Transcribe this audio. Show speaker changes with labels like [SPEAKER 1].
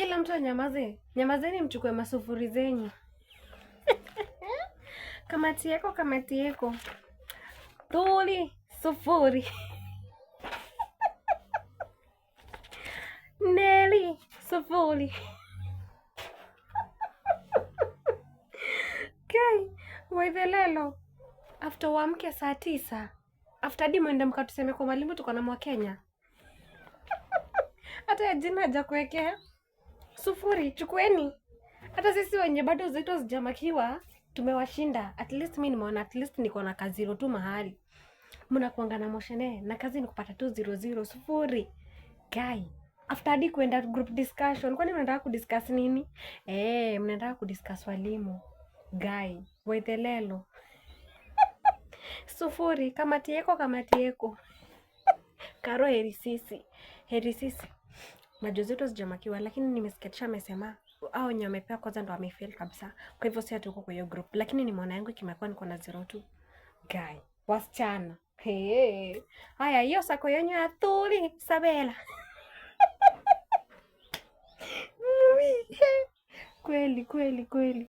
[SPEAKER 1] Kila mtu anyamaze. Nyamazeni mchukue masufuri zenyu. Kamati yako, kamati yako. Tuli, sufuri. Neli, sufuri. Okay, waithelelo. After uamke saa 9. After di mwende mkatuseme kwa mwalimu tuko na Mwakenya. Hata ya jina hajakuwekea. Sufuri, chukueni. Hata sisi wenye bado zetu zijamakiwa tumewashinda. At least mimi nimeona at least niko na kaziro tu mahali. Mnakuanga na moshene na kazi ni kupata tu 00 sufuri. Guy, after hadi kuenda group discussion, kwani mnataka kudiscuss nini? Mnataka kudiscuss walimu. Guy, waithelelo. Sufuri, kamati yako, kamati yako. Karo heri sisi. Heri sisi. Najua zetu zijamakiwa lakini nimesikia amesema hao wenye wamepewa kwanza ndo wamefail kabisa. Kwa hivyo si hatuko kwa hiyo group lakini nimeona yangu kimekuwa niko na 02. Guy, wasichana. Haya hiyo sako yenyu ya Tuli Sabela. Kweli kweli kweli.